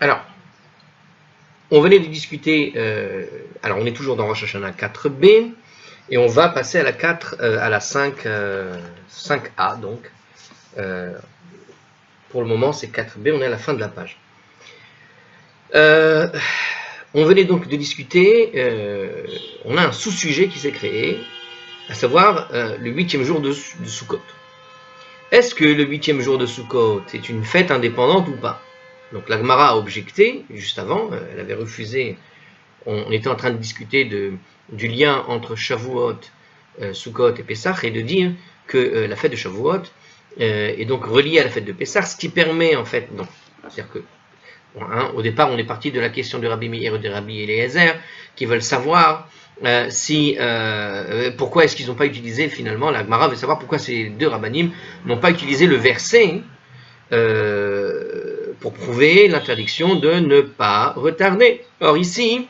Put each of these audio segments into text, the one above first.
Alors, on venait de discuter, alors on est toujours dans Rosh Hashanah 4b, et on va passer à la 4, à la 5, 5a, donc. Pour le moment, c'est 4b, on est à la fin de la page. On venait donc de discuter, on a un sous-sujet qui s'est créé, à savoir le 8e jour de Sukkot. Est-ce que le 8e jour de Sukkot est une fête indépendante ou pas? Donc la Gemara a objecté, juste avant, elle avait refusé, on était en train de discuter du lien entre Shavuot, Sukkot et Pessah, et de dire que la fête de Shavuot est donc reliée à la fête de Pessah, ce qui permet en fait, non, c'est-à-dire que au départ on est parti de la question de Rabbi Meir et de Rabbi Eliezer, qui veulent savoir pourquoi est-ce qu'ils n'ont pas utilisé finalement, la Gemara veut savoir pourquoi ces deux rabbanim n'ont pas utilisé le verset pour prouver l'interdiction de ne pas retarder. Or ici,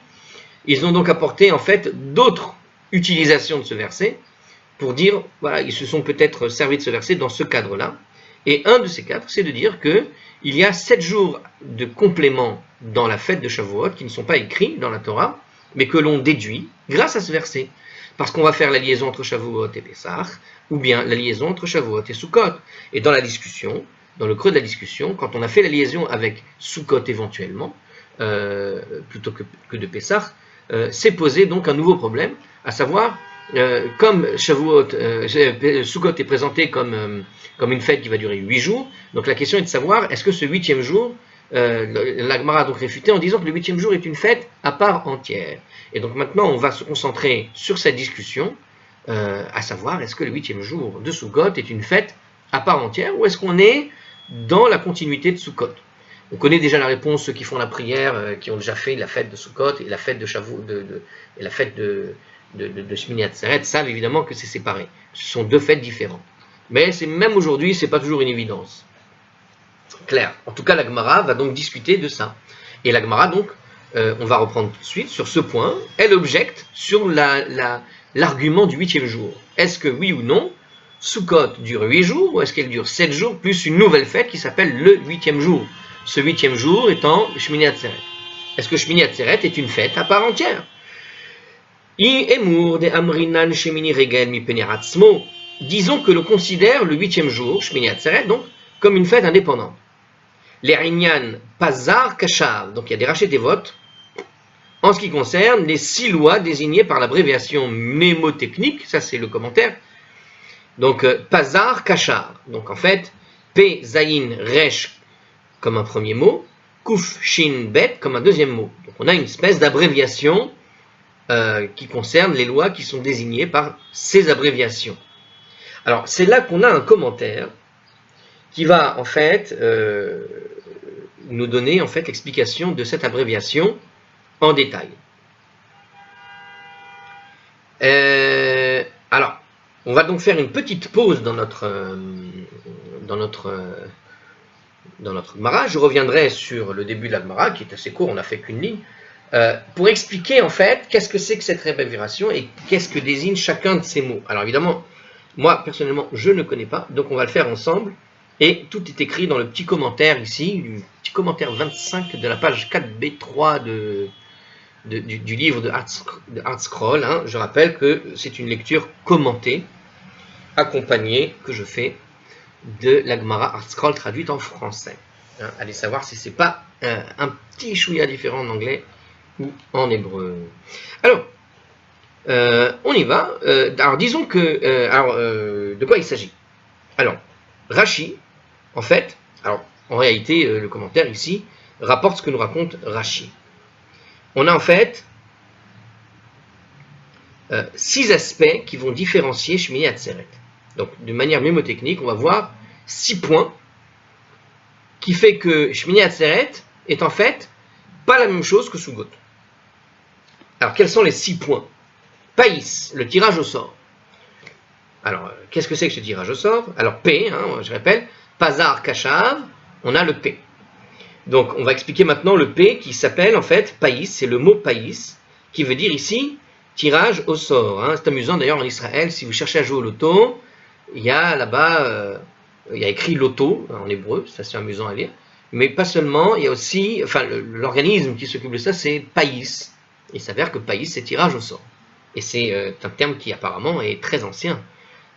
ils ont donc apporté en fait d'autres utilisations de ce verset pour dire, voilà, ils se sont peut-être servis de ce verset dans ce cadre-là. Et un de ces cadres, c'est de dire qu'il y a 7 jours de complément dans la fête de Shavuot qui ne sont pas écrits dans la Torah, mais que l'on déduit grâce à ce verset. Parce qu'on va faire la liaison entre Shavuot et Pessah, ou bien la liaison entre Shavuot et Sukkot. Et dans la discussion, dans le creux de la discussion, quand on a fait la liaison avec Sukkot éventuellement, plutôt que de Pessah, s'est posé donc un nouveau problème, à savoir, comme Shavuot, Sukkot est présenté comme une fête qui va durer 8 jours, donc la question est de savoir, est-ce que ce 8e jour, la Gemara a donc réfuté en disant que le 8e jour est une fête à part entière. Et donc maintenant, on va se concentrer sur cette discussion, à savoir, est-ce que le 8e jour de Sukkot est une fête à part entière, ou est-ce qu'on est dans la continuité de Sukkot? On connaît déjà la réponse, ceux qui font la prière, qui ont déjà fait la fête de Sukkot et la fête de Shavuot, et la fête de Shmini Atzeret, savent évidemment que c'est séparé. Ce sont deux fêtes différentes. Mais même aujourd'hui, ce n'est pas toujours une évidence. Claire. En tout cas, la Gemara va donc discuter de ça. Et la Gemara, donc, on va reprendre tout de suite sur ce point, elle objecte sur l'argument du 8e jour. Est-ce que oui ou non, Sukkot dure 8 jours, ou est-ce qu'elle dure 7 jours, plus une nouvelle fête qui s'appelle le 8e jour? Ce 8e jour étant Shmini Atzeret. Est-ce que Shmini Atzeret est une fête à part entière? Disons que l'on considère le 8e jour, Shmini Atzeret, donc, comme une fête indépendante. Les Inyan Pazar Kashav, donc il y a des rachets des votes, en ce qui concerne les 6 lois désignées par l'abréviation mémotechnique, ça c'est le commentaire, donc Pazar Kashav, donc en fait, P, Zayin, Resh comme un premier mot, Kuf, Shin, Bet comme un deuxième mot. Donc on a une espèce d'abréviation qui concerne les lois qui sont désignées par ces abréviations. Alors c'est là qu'on a un commentaire qui va en fait nous donner en fait l'explication de cette abréviation en détail. Alors, on va donc faire une petite pause dans notre Gemara. Je reviendrai sur le début de la Gemara, qui est assez court, on n'a fait qu'une ligne, pour expliquer en fait qu'est-ce que c'est que cette abréviation et qu'est-ce que désigne chacun de ces mots. Alors évidemment, moi personnellement, je ne connais pas, donc on va le faire ensemble. Et tout est écrit dans le petit commentaire ici, du petit commentaire 25 de la page 4b3 du livre de ArtScroll. Hein. Je rappelle que c'est une lecture commentée, accompagnée, que je fais de la Gemara ArtScroll traduite en français. Hein. Allez savoir si c'est pas un petit chouïa différent en anglais ou en hébreu. Alors, on y va. Alors disons que... de quoi il s'agit? Alors, Rashi, en fait, alors en réalité, le commentaire ici rapporte ce que nous raconte Rashi. On a en fait 6 aspects qui vont différencier Shmini Atzeret. Donc, de manière mémotechnique, on va voir 6 points qui fait que Shmini Atzeret est en fait pas la même chose que Sukkot. Alors, quels sont les 6 points? Païs, le tirage au sort. Alors, qu'est-ce que c'est que ce tirage au sort? Alors, P, hein, je rappelle, Pazar Kashav, on a le P. Donc, on va expliquer maintenant le P qui s'appelle en fait Païs, c'est le mot Païs, qui veut dire ici tirage au sort. Hein. C'est amusant d'ailleurs en Israël, si vous cherchez à jouer au loto, il y a là-bas, il y a écrit loto en hébreu, ça c'est amusant à lire, Mais pas seulement, il y a aussi, enfin, l'organisme qui s'occupe de ça, c'est Païs. Il s'avère que Païs, c'est tirage au sort. Et c'est un terme qui apparemment est très ancien.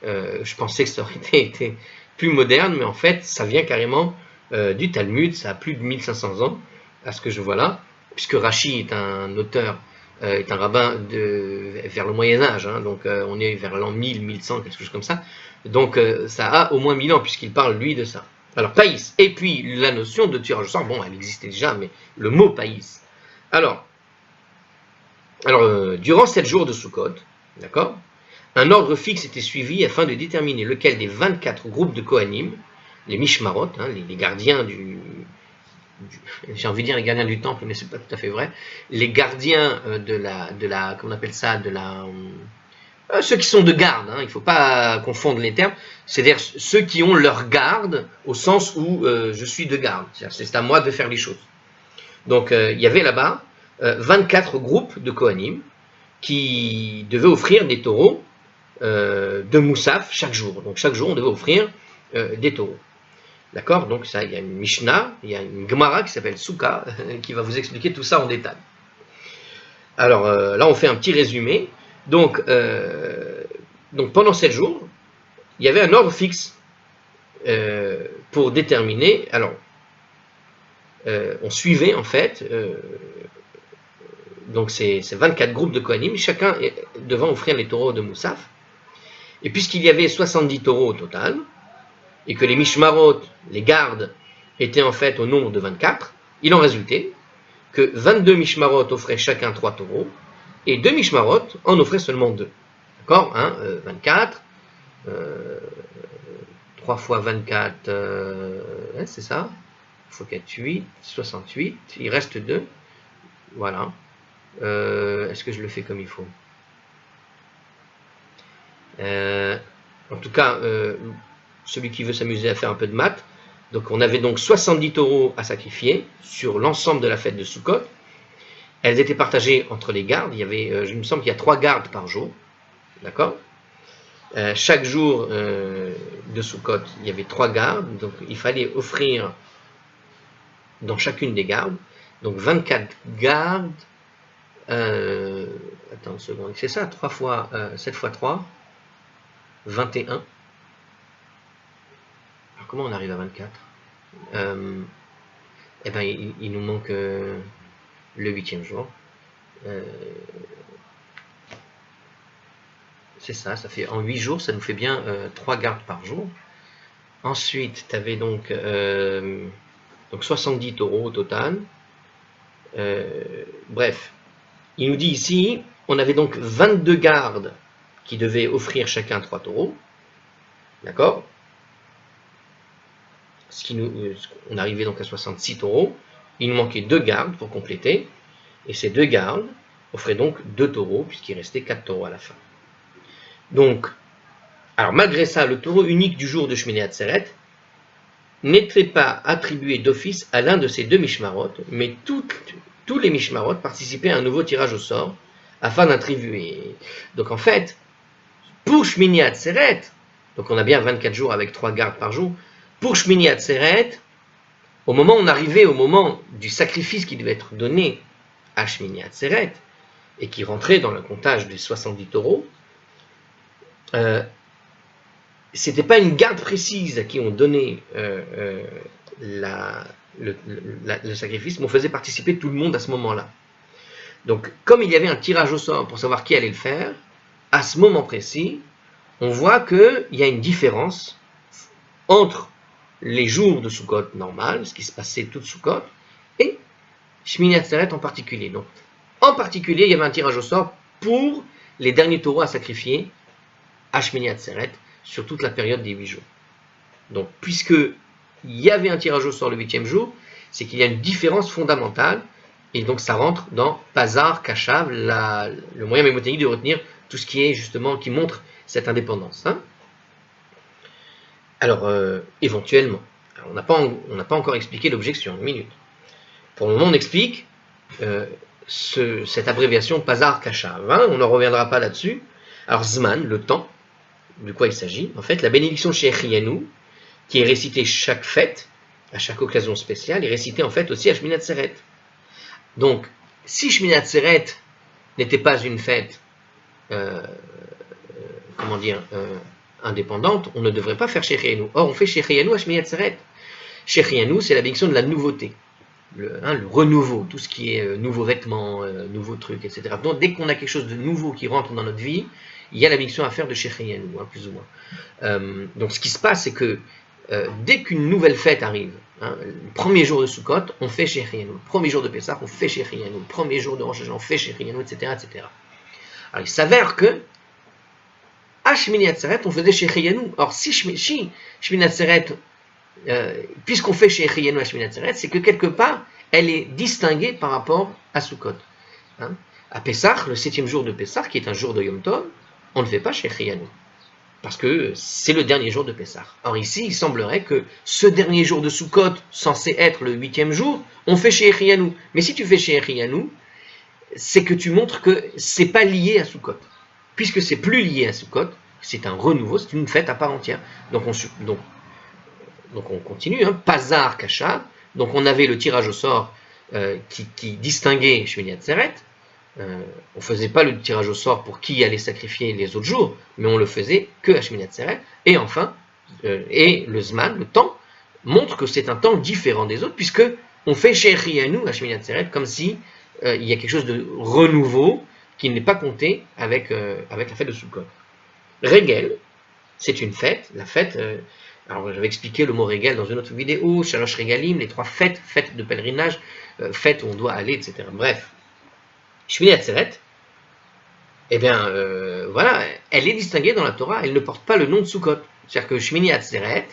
Je pensais que ça aurait été plus moderne, mais en fait, ça vient carrément du Talmud, ça a plus de 1500 ans, à ce que je vois là, puisque Rashi est un auteur, est un rabbin vers le Moyen-Âge, hein, donc on est vers l'an 1000, 1100, quelque chose comme ça. Donc ça a au moins 1000 ans, puisqu'il parle, lui, de ça. Alors, païs, et puis la notion de tirage au sort, bon, elle existait déjà, mais le mot païs. Alors durant 7 jours de Sukkot, d'accord, un ordre fixe était suivi afin de déterminer lequel des 24 groupes de Kohanim, les Mishmarot, hein, les gardiens j'ai envie de dire les gardiens du temple, mais c'est pas tout à fait vrai, les gardiens comment on appelle ça, ceux qui sont de garde, hein, il ne faut pas confondre les termes, c'est-à-dire ceux qui ont leur garde au sens où je suis de garde, c'est à moi de faire les choses. Donc il y avait là-bas 24 groupes de Kohanim qui devaient offrir des taureaux de Moussaf chaque jour. Donc chaque jour on devait offrir des taureaux. D'accord? Donc ça, il y a une Mishnah, il y a une Gemara qui s'appelle Souka, qui va vous expliquer tout ça en détail. Alors là, on fait un petit résumé. Donc pendant 7 jours, il y avait un ordre fixe pour déterminer. Alors, on suivait en fait donc ces 24 groupes de Kohanim, chacun devant offrir les taureaux de Moussaf. Et puisqu'il y avait 70 taureaux au total, et que les Mishmarot, les gardes, étaient en fait au nombre de 24, il en résultait que 22 Mishmarot offraient chacun 3 taureaux, et 2 Mishmarot en offraient seulement 2. D'accord, hein, 24, 3 fois 24, c'est ça, il faut 4, 8, 68, il reste 2, voilà. Est-ce que je le fais comme il faut? En tout cas, celui qui veut s'amuser à faire un peu de maths, donc on avait donc 70 taureaux à sacrifier sur l'ensemble de la fête de Sukkot. Elles étaient partagées entre les gardes. Il y avait, je me semble qu'il y a 3 gardes par jour, d'accord. Chaque jour de Sukkot, il y avait 3 gardes, donc il fallait offrir dans chacune des gardes, donc 24 gardes. Attends une seconde, c'est ça, 3 fois 7 fois 3, 21. Alors comment on arrive à 24? Eh ben il nous manque le 8e jour. C'est ça, ça fait en 8 jours, ça nous fait bien 3 gardes par jour. Ensuite, tu avais donc 70 taureaux au total. Bref, il nous dit ici, on avait donc 22 gardes qui devaient offrir chacun 3 taureaux. D'accord? On arrivait donc à 66 taureaux. Il nous manquait 2 gardes pour compléter. Et ces 2 gardes offraient donc 2 taureaux, puisqu'il restait 4 taureaux à la fin. Donc, alors malgré ça, le taureau unique du jour de Shmini Atzeret n'était pas attribué d'office à l'un de ces 2 Mishmarot, mais tous les Mishmarot participaient à un nouveau tirage au sort afin d'attribuer. Donc en fait, pour Shmini Atzeret, donc on a bien 24 jours avec 3 gardes par jour, pour Shmini Atzeret, au moment où on arrivait au moment du sacrifice qui devait être donné à Shmini Atzeret, et qui rentrait dans le comptage des 70 taureaux, c'était pas une garde précise à qui on donnait le sacrifice, mais on faisait participer tout le monde à ce moment-là. Donc, comme il y avait un tirage au sort pour savoir qui allait le faire, à ce moment précis, on voit qu'il y a une différence entre les jours de Sukkot normal, ce qui se passait toute Sukkot, et Shmini Atzeret en particulier. Donc, en particulier, il y avait un tirage au sort pour les derniers taureaux à sacrifier à Shmini Atzeret sur toute la période des 8 jours. Donc, puisque il y avait un tirage au sort le 8e jour, c'est qu'il y a une différence fondamentale, et donc ça rentre dans Pazar, Kashav, le moyen mémotechnique de retenir tout ce qui est justement, qui montre cette indépendance. Hein. Alors, éventuellement, on n'a pas encore expliqué l'objection, une minute. Pour le moment, on explique cette abréviation Pazar, Kashav. Hein, on ne reviendra pas là-dessus. Alors, Zman, le temps, de quoi il s'agit? En fait, la bénédiction chez Echienu, qui est récitée chaque fête, à chaque occasion spéciale, il récitait en fait aussi Shmini Atzeret. Donc, si Shmini Atzeret n'était pas une fête, indépendante, on ne devrait pas faire Shechianu. Or, on fait Shechianu à Shmini Atzeret. Shechianu, c'est la bénédiction de la nouveauté, le renouveau, tout ce qui est nouveaux vêtements, nouveaux trucs, etc. Donc, dès qu'on a quelque chose de nouveau qui rentre dans notre vie, il y a la bénédiction à faire de Shechianu, plus ou moins. Donc, ce qui se passe, c'est que dès qu'une nouvelle fête arrive, le premier jour de Sukkot, on fait Shechianu. Le premier jour de Pessah, on fait Shechianu. Le premier jour de Rosh Hashanah, on fait Shechianu, etc., etc. Alors, il s'avère que à Shmini Atzeret, on faisait Shechianu. Or, si Shmini Atzeret, puisqu'on fait Shechianu à Shmini Atzeret, c'est que quelque part, elle est distinguée par rapport à Sukkot. À Pessah, le 7e jour de Pessah, qui est un jour de Yom Tov, on ne fait pas Shechianu. Parce que c'est le dernier jour de Pessah. Or ici, il semblerait que ce dernier jour de Sukkot, censé être le 8e jour, on fait Shechianu. Mais si tu fais Shechianu, c'est que tu montres que c'est pas lié à Sukkot. Puisque c'est plus lié à Sukkot, c'est un renouveau, c'est une fête à part entière. Donc on continue, Pazar Kasha. Donc on avait le tirage au sort qui distinguait Shmini Atzeret. On ne faisait pas le tirage au sort pour qui allait sacrifier les autres jours, mais on le faisait que à Shmini Atzeret. Et enfin, et le Zman, le temps, montre que c'est un temps différent des autres, puisque on fait Shechianu à Shmini Atzeret comme si il y a quelque chose de renouveau qui n'est pas compté avec la fête de Sukkot. Régel, c'est une fête, la fête, alors j'avais expliqué le mot Régel dans une autre vidéo, Shalosh Regalim, les 3 fêtes, fêtes de pèlerinage, fêtes où on doit aller, etc. Bref, Shmini Atzeret, eh bien, voilà, elle est distinguée dans la Torah, elle ne porte pas le nom de Sukkot. C'est-à-dire que Shmini Atzeret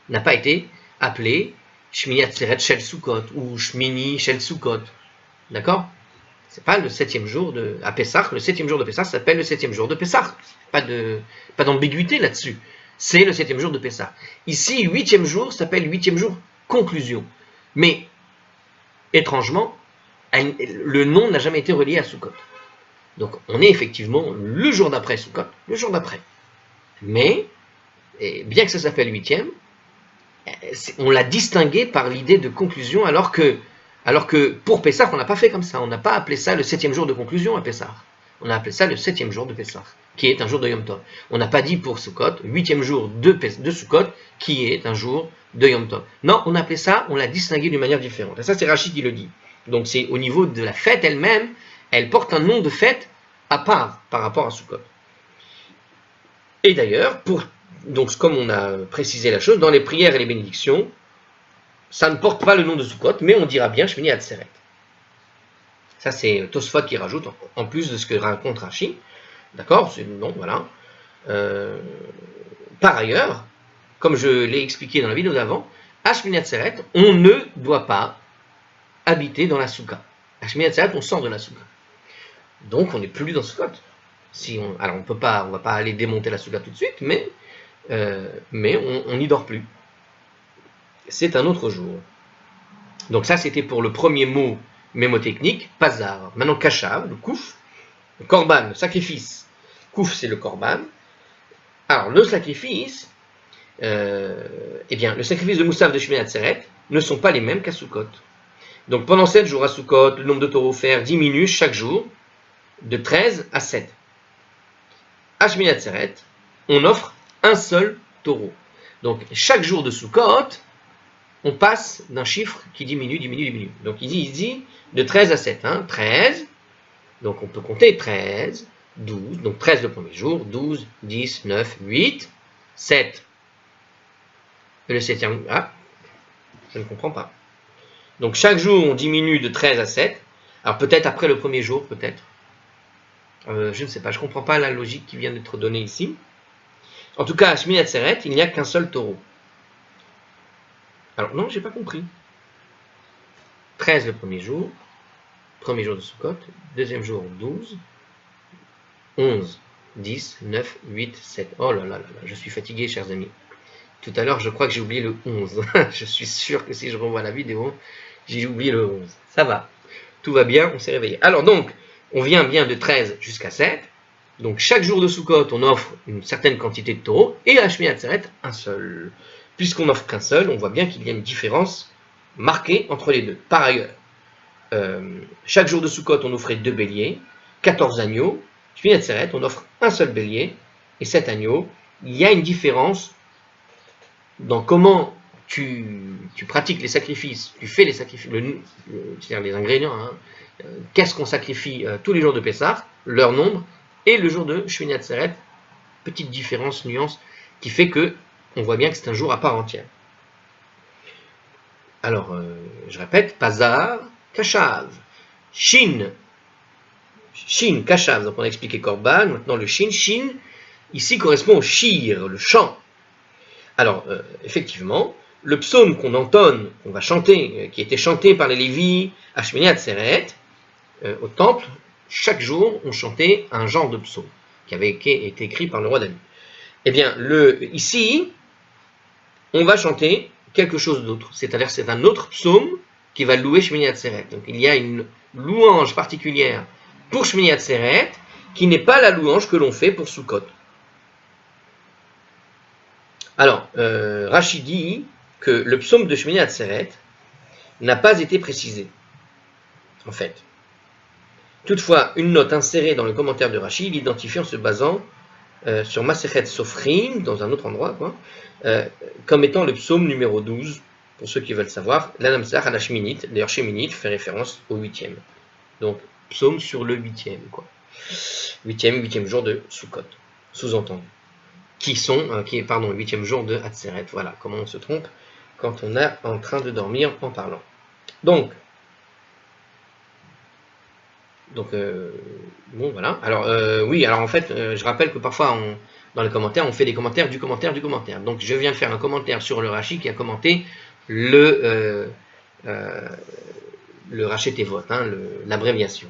n'a pas été appelé Shmini Atzeret Shel Sukkot ou Shmini Shel Sukkot. D'accord ? C'est pas le 7e jour à Pessah. Le 7e jour de Pessah s'appelle le 7e jour de Pessah. Pas d'ambiguïté là-dessus. C'est le 7e jour de Pessah. Ici, 8e jour s'appelle 8e jour conclusion. Mais, étrangement, le nom n'a jamais été relié à Sukkot. Donc, on est effectivement le jour d'après Sukkot, le jour d'après. Mais, bien que ça s'appelle 8e, on l'a distingué par l'idée de conclusion, alors que pour Pessah, on n'a pas fait comme ça. On n'a pas appelé ça le 7e jour de conclusion à Pessah. On a appelé ça le 7e jour de Pessah, qui est un jour de Yom Tov. On n'a pas dit pour Sukkot, 8e jour de Sukkot, qui est un jour de Yom Tov. Non, on a appelé ça, on l'a distingué d'une manière différente. Et ça, c'est Rashi qui le dit. Donc, c'est au niveau de la fête elle-même, elle porte un nom de fête à part par rapport à Sukkot. Et d'ailleurs, donc comme on a précisé la chose, dans les prières et les bénédictions, ça ne porte pas le nom de Sukkot, mais on dira bien Shmini Atzeret. Ça, c'est Tosfot qui rajoute, en plus de ce que raconte Rashi. D'accord ? Donc, voilà. Par ailleurs, comme je l'ai expliqué dans la vidéo d'avant, à Shmini Atzeret, on ne doit pas habiter dans la Souka. À Shmini Atzeret, on sort de la Souka. Donc, on n'est plus dans Sukkot. Alors, on ne va pas aller démonter la Souka tout de suite, mais on n'y dort plus. C'est un autre jour. Donc ça, c'était pour le premier mot mémotechnique, Pazar. Maintenant, Kashav, le Kouf, le Korban, le sacrifice. Kouf, c'est le Korban. Alors, le sacrifice, le sacrifice de Moussaf de Shmini Atzeret ne sont pas les mêmes qu'à Sukkot. Donc, pendant 7 jours à Sukkot, le nombre de taureaux offerts diminue chaque jour de 13 à 7. À Shmini Atzeret, on offre un seul taureau. Donc, chaque jour de Sukkot, on passe d'un chiffre qui diminue. Donc il dit de 13 à 7. 13, donc on peut compter 13, 12, donc 13 le premier jour, 12, 10, 9, 8, 7. Et le 7e, je ne comprends pas. Donc chaque jour on diminue de 13 à 7. Alors peut-être après le premier jour, peut-être. Je ne sais pas, je ne comprends pas la logique qui vient d'être donnée ici. En tout cas, à Shmini Atzeret, il n'y a qu'un seul taureau. Alors non, j'ai pas compris. 13 le premier jour de Sukkot, deuxième jour 12, 11, 10, 9, 8, 7. Oh là là là, je suis fatigué, chers amis. Tout à l'heure, je crois que j'ai oublié le 11. Je suis sûr que si je revois la vidéo, j'ai oublié le 11. Ça va, tout va bien, on s'est réveillé. Alors donc, on vient bien de 13 jusqu'à 7. Donc chaque jour de Sukkot, on offre une certaine quantité de taureaux, et à Shmini Atzeret, un seul. puisqu'on n'offre qu'un seul, on voit bien qu'il y a une différence marquée entre les deux. Par ailleurs, chaque jour de Sukkot, on offrait 2 béliers, 14 agneaux. Shmini Atzeret, on offre un seul bélier et 7 agneaux. Il y a une différence dans comment tu pratiques les sacrifices, tu fais les sacrifices, c'est-à-dire les ingrédients, hein, qu'est-ce qu'on sacrifie tous les jours de Pessah, leur nombre, et le jour de Shmini Atzeret, petite différence, nuance, qui fait que on voit bien que c'est un jour à part entière. Alors, je répète, Pazar, Kashav, Shin, Kashav, donc on a expliqué Korban, maintenant le Shin, ici correspond au Shir, le chant. Alors, effectivement, le psaume qu'on entonne, qu'on va chanter, qui était chanté par les Lévis à Shmini Atzeret, au temple, chaque jour, on chantait un genre de psaume qui avait été écrit par le roi David. Eh bien, ici, on va chanter quelque chose d'autre, c'est-à-dire c'est un autre psaume qui va louer Shmini Atzeret. Donc, il y a une louange particulière pour Shmini Atzeret qui n'est pas la louange que l'on fait pour Sukkot. Alors, Rashi dit que le psaume de Shmini Atzeret n'a pas été précisé, en fait. Toutefois, une note insérée dans le commentaire de Rashi l'identifie en se basant sur Masechet Sofrim, dans un autre endroit, comme étant le psaume numéro 12, pour ceux qui veulent savoir, l'Anamsar à la Shminit. D'ailleurs, Shminit fait référence au 8e. Donc, psaume sur le 8e, quoi. 8e jour de Sukkot, sous-entendu. Pardon, le 8e jour de Atzeret. Voilà, comment on se trompe quand on est en train de dormir en parlant. Donc bon, voilà. Alors, oui, alors en fait, je rappelle que parfois, dans les commentaires, on fait des commentaires du commentaire du commentaire. Donc, je viens de faire un commentaire sur le Rashi qui a commenté le Rashi Tevot, l'abréviation.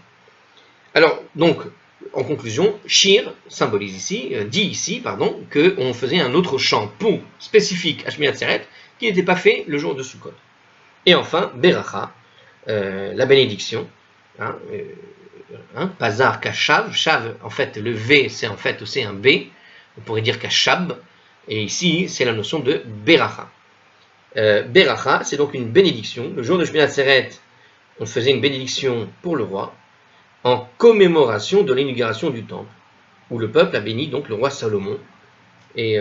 Alors, donc, en conclusion, Shir dit ici, qu'on faisait un autre chant spécifique à Shmini Atzeret qui n'était pas fait le jour de Sukkot. Et enfin, Beracha, la bénédiction, Pazar Kashav, Shav, en fait, le V, c'est en fait aussi un B, on pourrait dire Kashab, et ici, c'est la notion de Beracha. Beracha, c'est donc une bénédiction. Le jour de Shmini Atzeret, on faisait une bénédiction pour le roi, en commémoration de l'inauguration du temple, où le peuple a béni donc le roi Salomon. Et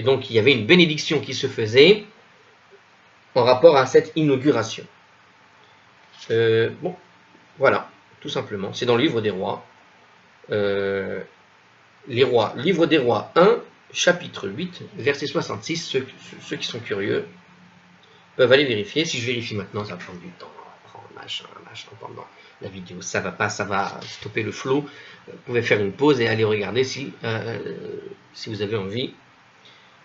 donc, il y avait une bénédiction qui se faisait en rapport à cette inauguration. Bon, voilà. Tout simplement, c'est dans le livre des rois. Livre des rois 1, chapitre 8, verset 66. Ceux qui sont curieux peuvent aller vérifier. Si je vérifie maintenant, ça va prendre du temps. Machin, pendant la vidéo. Ça va pas, ça va stopper le flow. Vous pouvez faire une pause et aller regarder si vous avez envie.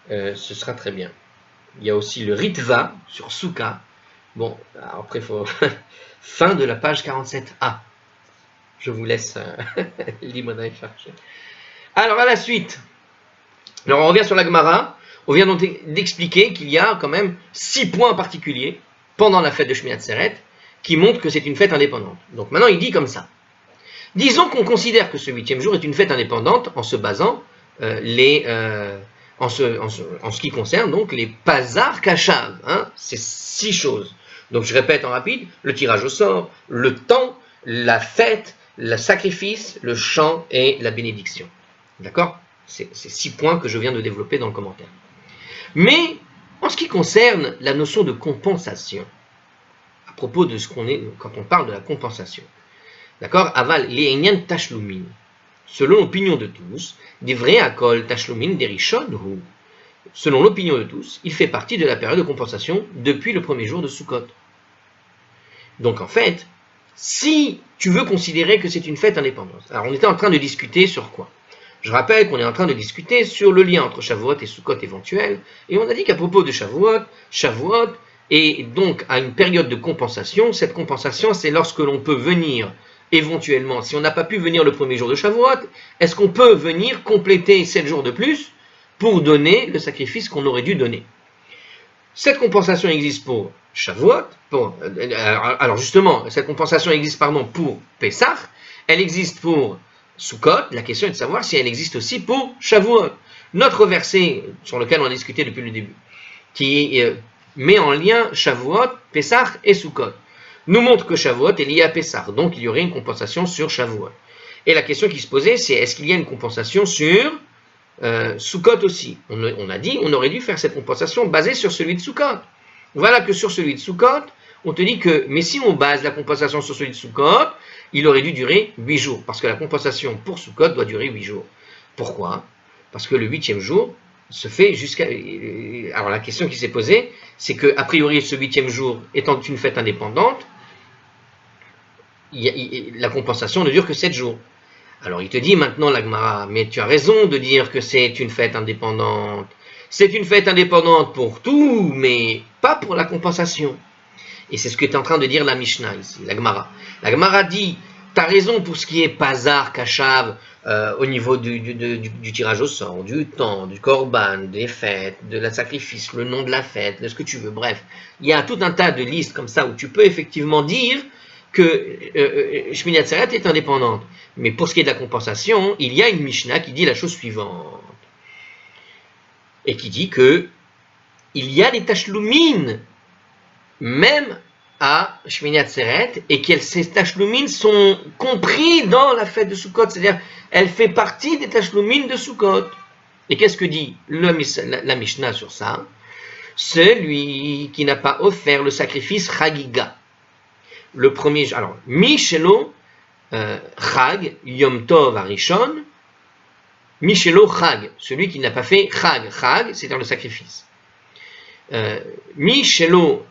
Ce sera très bien. Il y a aussi le Ritva sur Souka. Bon, alors après, il faut... fin de la page 47a. Je vous laisse libre d'aller chercher. Alors, à la suite, on revient sur la Gemara. On vient donc d'expliquer qu'il y a quand même 6 points particuliers pendant la fête de Shmini Atzeret qui montrent que c'est une fête indépendante. Donc maintenant, il dit comme ça. Disons qu'on considère que ce 8e jour est une fête indépendante en se basant en ce qui concerne donc les Pazar Kashav. C'est 6 choses. Donc je répète en rapide, le tirage au sort, le temps, la fête, le sacrifice, le chant et la bénédiction. D'accord ? C'est 6 points que je viens de développer dans le commentaire. Mais en ce qui concerne la notion de compensation, à propos de ce qu'on est quand on parle de la compensation, d'accord ? Aval le'inyan tashlumin. Selon l'opinion de tous, des vrais akol tashlumin derishon hu. Selon l'opinion de tous, il fait partie de la période de compensation depuis le premier jour de Sukkot. Donc en fait, si tu veux considérer que c'est une fête indépendante, alors on était en train de discuter sur quoi ? Je rappelle qu'on est en train de discuter sur le lien entre Shavuot et Sukkot éventuel, et on a dit qu'à propos de Shavuot est donc à une période de compensation. Cette compensation, c'est lorsque l'on peut venir éventuellement, si on n'a pas pu venir le premier jour de Shavuot, est-ce qu'on peut venir compléter 7 jours de plus pour donner le sacrifice qu'on aurait dû donner. Cette compensation existe pour Shavuot, alors justement, cette compensation existe pour Pessah, elle existe pour Sukkot. La question est de savoir si elle existe aussi pour Shavuot. Notre verset sur lequel on a discuté depuis le début, qui met en lien Shavuot, Pessah et Sukkot, nous montre que Shavuot est lié à Pessah, donc il y aurait une compensation sur Shavuot. Et la question qui se posait, c'est est-ce qu'il y a une compensation sur Sukkot aussi? On a dit, on aurait dû faire cette compensation basée sur celui de Sukkot. Voilà que sur celui de Sukkot, on te dit que, mais si on base la compensation sur celui de Sukkot, il aurait dû durer 8 jours, parce que la compensation pour Sukkot doit durer 8 jours. Pourquoi? Parce que le 8e jour se fait jusqu'à... Alors la question qui s'est posée, c'est que, a priori, ce 8e jour étant une fête indépendante, la compensation ne dure que 7 jours. Alors il te dit maintenant, la Gemara, mais tu as raison de dire que c'est une fête indépendante. C'est une fête indépendante pour tout, mais pas pour la compensation. Et c'est ce que tu es en train de dire la Mishnah ici, la Gemara. La Gemara dit, tu as raison pour ce qui est Pazar, Kashav, au niveau du tirage au sort, du temps, du korban, des fêtes, de la sacrifice, le nom de la fête, de ce que tu veux, bref. Il y a tout un tas de listes comme ça où tu peux effectivement dire que Shmini Atzeret est indépendante. Mais pour ce qui est de la compensation, il y a une Mishnah qui dit la chose suivante. Et qui dit que il y a des tashlumin même à Shmini Atzeret, et que ces tashlumin sont compris dans la fête de Sukkot, c'est-à-dire elle fait partie des tashlumin de Sukkot. Et qu'est-ce que dit la Mishnah sur ça? Celui qui n'a pas offert le sacrifice Chagiga. Le premier, alors, Mishelo Chag, Yom Tov Arishon, Mishelo Chag, celui qui n'a pas fait Chag, Chag, c'est-à-dire le sacrifice. Mishelo,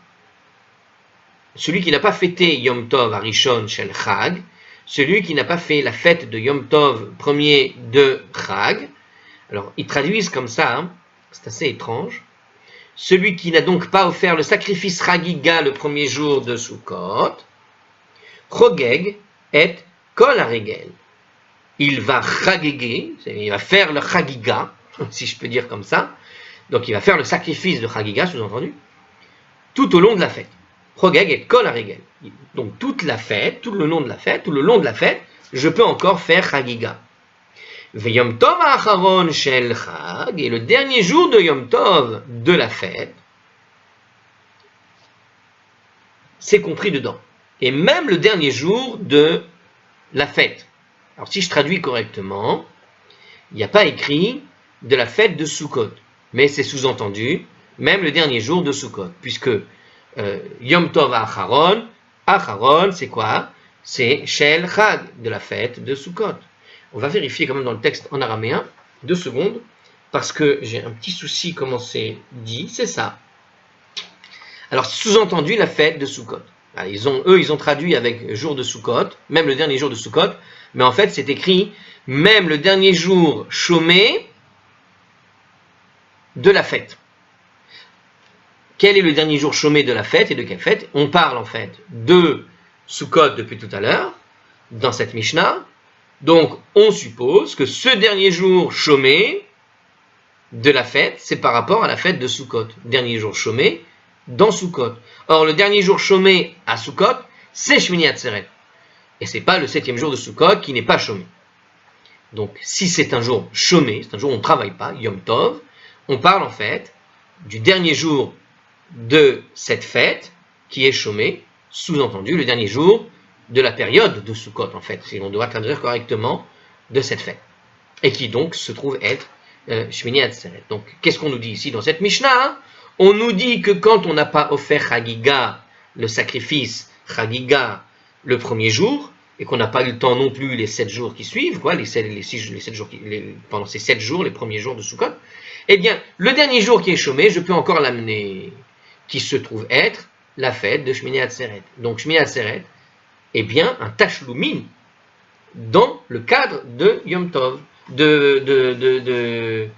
celui qui n'a pas fêté Yom Tov Arishon Shel Chag, celui qui n'a pas fait la fête de Yom Tov premier de Chag. Alors, ils traduisent comme ça, hein, c'est assez étrange. Celui qui n'a donc pas offert le sacrifice Chagiga le premier jour de Sukkot, Chogeg et Kol Haregel. Il va chagéguer, il va faire le Chagiga, si je peux dire comme ça. Donc il va faire le sacrifice de Chagiga, sous-entendu, tout au long de la fête. Chogeg et Kol Haregel. Donc toute la fête, tout le long de la fête, je peux encore faire Chagiga. Yom Tov Acharon Shel Chag, et le dernier jour de Yom Tov de la fête, c'est compris dedans. Et même le dernier jour de la fête. Alors si je traduis correctement, il n'y a pas écrit de la fête de Sukkot, mais c'est sous-entendu, même le dernier jour de Sukkot, puisque Yom Tov Acharon, Acharon c'est quoi? C'est Shel Chag, de la fête de Sukkot. On va vérifier quand même dans le texte en araméen, 2 secondes, parce que j'ai un petit souci comment c'est dit, c'est ça. Alors sous-entendu la fête de Sukkot. Alors, ils ont traduit avec jour de Sukkot, même le dernier jour de Sukkot, mais en fait c'est écrit même le dernier jour chômé de la fête. Quel est le dernier jour chômé de la fête et de quelle fête? On parle en fait de Sukkot depuis tout à l'heure, dans cette Mishnah. Donc on suppose que ce dernier jour chômé de la fête, c'est par rapport à la fête de Sukkot. Dernier jour chômé dans Sukkot. Or, le dernier jour chômé à Sukkot, c'est Shmini Atzeret. Et c'est pas le 7e jour de Sukkot qui n'est pas chômé. Donc, si c'est un jour chômé, c'est un jour où on ne travaille pas, Yom Tov, on parle en fait du dernier jour de cette fête qui est chômé, sous-entendu le dernier jour de la période de Sukkot, en fait, si on doit traduire correctement, de cette fête. Et qui donc se trouve être Shmini Atzeret. Donc, qu'est-ce qu'on nous dit ici dans cette Mishnah? On nous dit que quand on n'a pas offert Chagiga, le sacrifice Chagiga, le premier jour, et qu'on n'a pas eu le temps non plus les 7 jours qui suivent, quoi, pendant ces 7 jours, les premiers jours de Sukkot, eh bien, le dernier jour qui est chômé, je peux encore l'amener, qui se trouve être la fête de Shmini Atzeret. Donc, Shmini Atzeret est bien un tashlumin dans le cadre de Yom Tov, de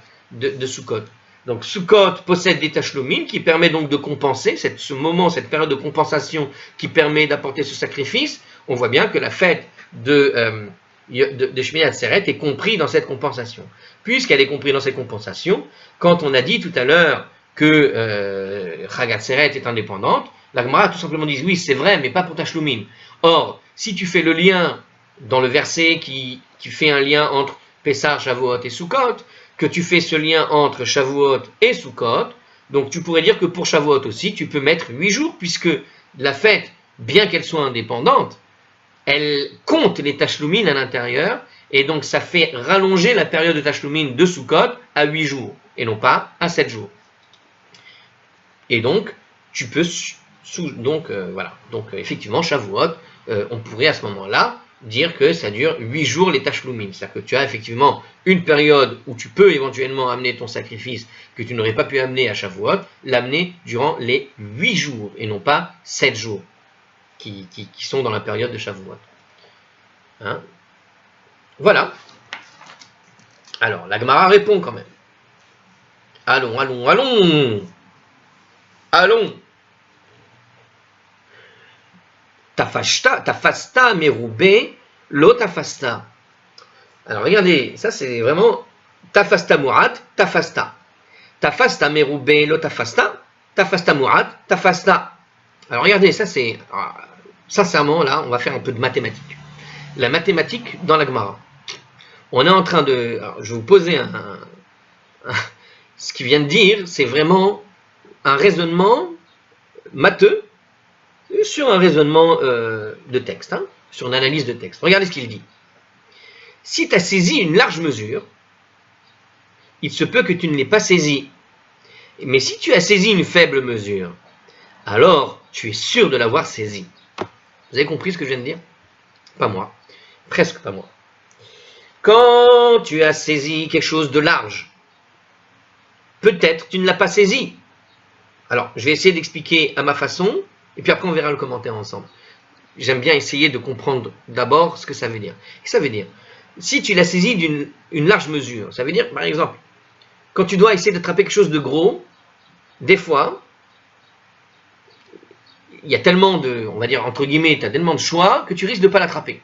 Sukkot. Donc Sukkot possède des tashlumin qui permet donc de compenser ce moment, cette période de compensation qui permet d'apporter ce sacrifice. On voit bien que la fête de Shmini Atzeret est comprise dans cette compensation. Puisqu'elle est comprise dans cette compensation, quand on a dit tout à l'heure que Chag Atzeret est indépendante, la Gemara a tout simplement dit oui, c'est vrai, mais pas pour tashlumin. Or, si tu fais le lien dans le verset qui fait un lien entre Pessah, Shavuot et Sukkot, que tu fais ce lien entre Shavuot et Sukkot, Donc tu pourrais dire que pour Shavuot aussi, tu peux mettre 8 jours, puisque la fête, bien qu'elle soit indépendante, elle compte les tashlumin à l'intérieur, et donc ça fait rallonger la période de tashlumin de Sukkot à 8 jours, et non pas à 7 jours. Et donc, tu peux, voilà. Donc effectivement, Shavuot, on pourrait à ce moment-là dire que ça dure 8 jours les tashlumin. C'est-à-dire que tu as effectivement une période où tu peux éventuellement amener ton sacrifice que tu n'aurais pas pu amener à Shavuot, l'amener durant les 8 jours, et non pas 7 jours qui sont dans la période de Shavuot. Hein? Voilà. Alors, la Gemara répond quand même. Allons. Tafasta merubé lo tafasta. Alors regardez, ça c'est vraiment tafasta mu'at, tafasta. Tafasta merubé lo tafasta, tafasta mu'at, tafasta. Alors regardez, ça c'est, sincèrement là, on va faire un peu de mathématiques. La mathématique dans la Gemara. On est en train de, alors, je vais vous poser ce qu'il vient de dire, c'est vraiment un raisonnement matheux sur un raisonnement de texte, hein, sur une analyse de texte. Regardez ce qu'il dit. Si tu as saisi une large mesure, il se peut que tu ne l'aies pas saisie. Mais si tu as saisi une faible mesure, alors tu es sûr de l'avoir saisie. Vous avez compris ce que je viens de dire? Pas moi. Presque pas moi. Quand tu as saisi quelque chose de large, peut-être tu ne l'as pas saisi. Alors, je vais essayer d'expliquer à ma façon, et puis après on verra le commentaire ensemble. J'aime bien essayer de comprendre d'abord ce que ça veut dire. Ça veut dire, si tu l'as saisi d'une large mesure, ça veut dire, par exemple, quand tu dois essayer d'attraper quelque chose de gros, des fois, il y a tellement de, on va dire entre guillemets, tu as tellement de choix que tu risques de ne pas l'attraper.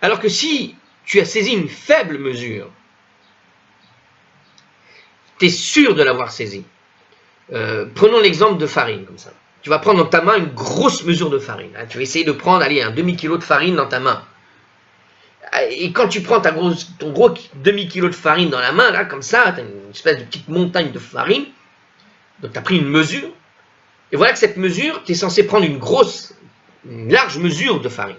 Alors que si tu as saisi une faible mesure, tu es sûr de l'avoir saisi. Prenons l'exemple de farine, comme ça. Tu vas prendre dans ta main une grosse mesure de farine. Hein. Tu vas essayer de prendre, un demi-kilo de farine dans ta main. Et quand tu prends ton gros demi-kilo de farine dans la main, là, comme ça, tu as une espèce de petite montagne de farine. Donc tu as pris une mesure. Et voilà que cette mesure, tu es censé prendre une large mesure de farine.